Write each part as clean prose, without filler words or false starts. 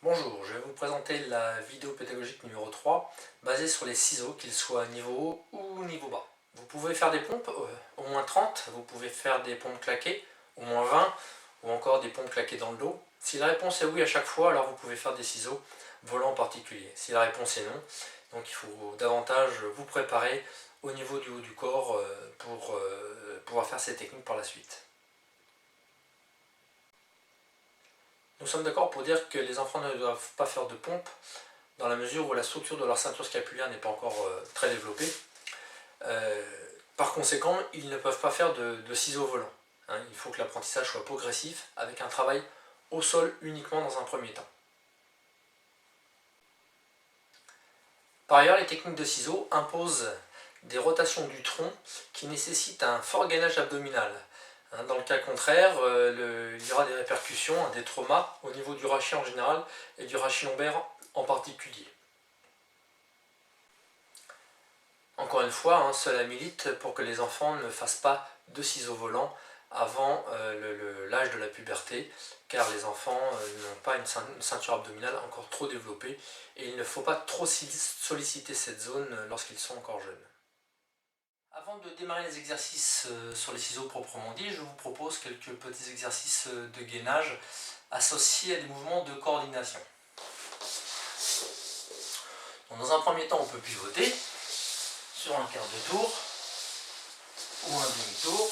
Bonjour, je vais vous présenter la vidéo pédagogique numéro 3 basée sur les ciseaux, qu'ils soient niveau haut ou niveau bas. Vous pouvez faire des pompes au moins 30, vous pouvez faire des pompes claquées au moins 20 ou encore des pompes claquées dans le dos. Si la réponse est oui à chaque fois, alors vous pouvez faire des ciseaux volants en particulier. Si la réponse est non, donc il faut davantage vous préparer au niveau du haut du corps pour pouvoir faire ces techniques par la suite. Nous sommes d'accord pour dire que les enfants ne doivent pas faire de pompe dans la mesure où la structure de leur ceinture scapulaire n'est pas encore très développée. Par conséquent, ils ne peuvent pas faire de ciseaux volants. Il faut que l'apprentissage soit progressif avec un travail au sol uniquement dans un premier temps. Par ailleurs, les techniques de ciseaux imposent des rotations du tronc qui nécessitent un fort gainage abdominal. Dans le cas contraire, il y aura des répercussions, des traumas au niveau du rachis en général et du rachis lombaire en particulier. Encore une fois, cela milite pour que les enfants ne fassent pas de ciseaux volants avant l'âge de la puberté, car les enfants n'ont pas une ceinture abdominale encore trop développée et il ne faut pas trop solliciter cette zone lorsqu'ils sont encore jeunes. Avant de démarrer les exercices sur les ciseaux proprement dit, je vous propose quelques petits exercices de gainage associés à des mouvements de coordination. Donc, dans un premier temps, on peut pivoter sur un quart de tour ou un demi-tour,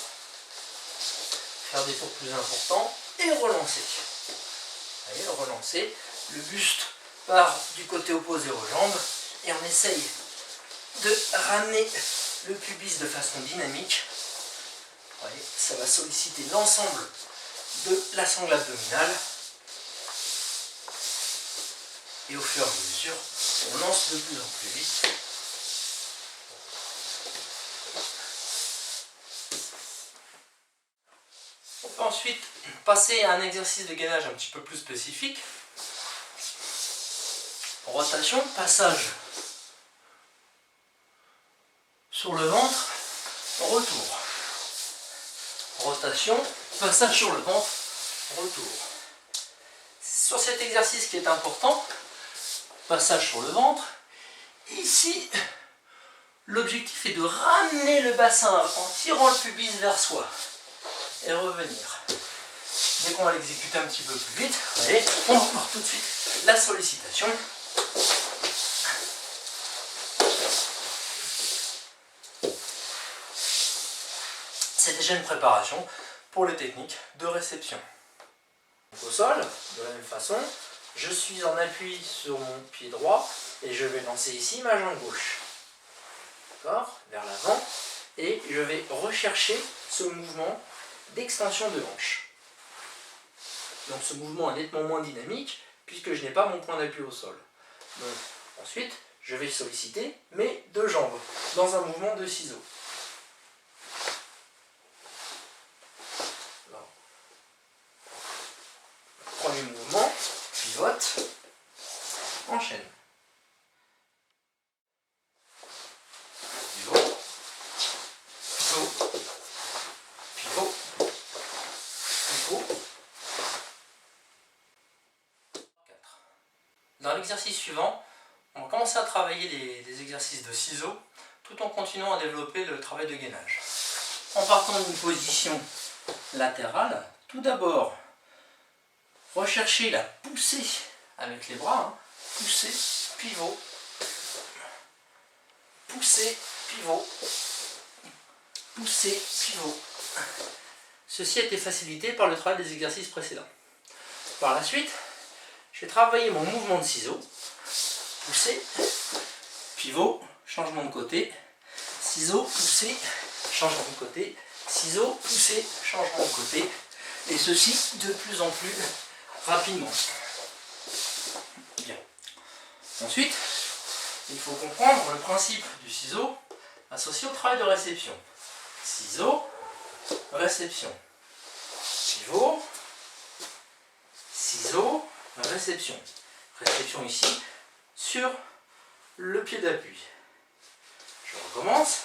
faire des tours plus importants et relancer. Vous voyez, relancer, le buste part du côté opposé aux jambes et on essaye de ramener le pubis de façon dynamique. Vous voyez, ça va solliciter l'ensemble de la sangle abdominale. Et au fur et à mesure, on lance de plus en plus vite. On peut ensuite passer à un exercice de gainage un petit peu plus spécifique. Rotation, passage sur le ventre, retour. Rotation, passage sur le ventre, retour. Sur cet exercice qui est important, passage sur le ventre, ici, l'objectif est de ramener le bassin en tirant le pubis vers soi et revenir. Dès qu'on va l'exécuter un petit peu plus vite, allez, on va voir tout de suite la sollicitation. C'est déjà une préparation pour les techniques de réception. Au sol, de la même façon, je suis en appui sur mon pied droit et je vais lancer ici ma jambe gauche. D'accord ? Vers l'avant. Et je vais rechercher ce mouvement d'extension de hanche. Donc ce mouvement est nettement moins dynamique puisque je n'ai pas mon point d'appui au sol. Donc ensuite, je vais solliciter mes deux jambes dans un mouvement de ciseaux. Premier mouvement, pivote, enchaîne. Pivot, pivot, pivot, pivot. 4. Dans l'exercice suivant, on va commencer à travailler les exercices de ciseaux tout en continuant à développer le travail de gainage. En partant d'une position latérale, tout d'abord, recherchez la poussée avec les bras, poussée, pivot, poussée, pivot, poussée, pivot. Ceci a été facilité par le travail des exercices précédents. Par la suite, je vais travailler mon mouvement de ciseaux, poussée, pivot, changement de côté, ciseaux, poussée, changement de côté, ciseaux, poussée, changement de côté, et ceci de plus en plus rapidement. Bien. Ensuite, il faut comprendre le principe du ciseau associé au travail de réception. Ciseau, réception. Pivot, ciseau, réception. Réception ici sur le pied d'appui. Je recommence.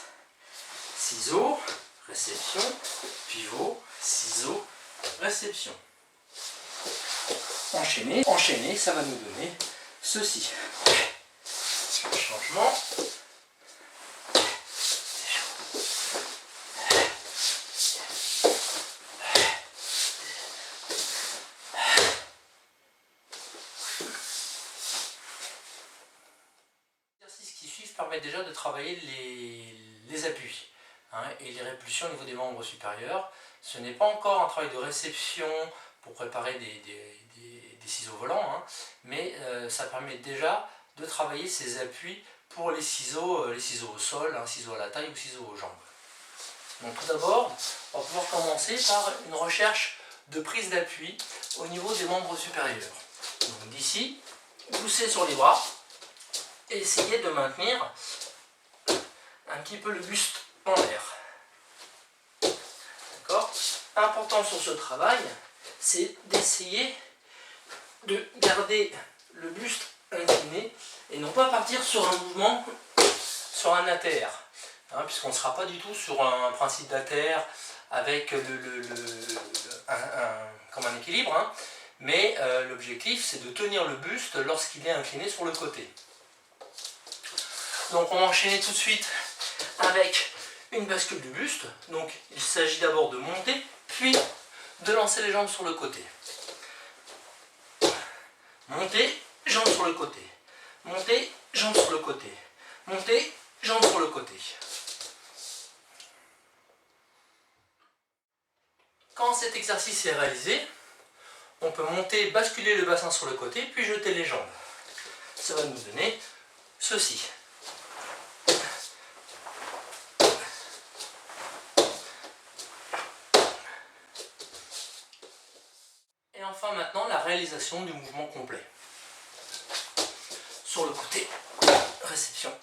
Ciseau, réception, pivot, ciseau, réception. enchaîner, ça va nous donner ceci. Changement. L'exercice qui suit permet déjà de travailler les appuis et les répulsions au niveau des membres supérieurs. Ce n'est pas encore un travail de réception pour préparer des ciseaux volants, mais ça permet déjà de travailler ces appuis pour les ciseaux au sol, ciseaux à la taille ou ciseaux aux jambes. Donc tout d'abord, on va pouvoir commencer par une recherche de prise d'appui au niveau des membres supérieurs. Donc d'ici, poussez sur les bras et essayez de maintenir un petit peu le buste en l'air. D'accord ? Important sur ce travail, c'est d'essayer de garder le buste incliné et non pas partir sur un mouvement, sur un ATR, puisqu'on ne sera pas du tout sur un principe d'ATR avec comme un équilibre, mais l'objectif c'est de tenir le buste lorsqu'il est incliné sur le côté. Donc on va enchaîner tout de suite avec une bascule du buste. Donc il s'agit d'abord de monter, puis de lancer les jambes sur le côté. Monter, jambes sur le côté. Monter, jambes sur le côté. Monter, jambes sur le côté. Quand cet exercice est réalisé, on peut monter, basculer le bassin sur le côté, puis jeter les jambes. Ça va nous donner ceci. Et enfin maintenant la réalisation du mouvement complet. Sur le côté, réception.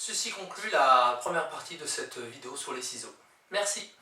Ceci conclut la première partie de cette vidéo sur les ciseaux. Merci.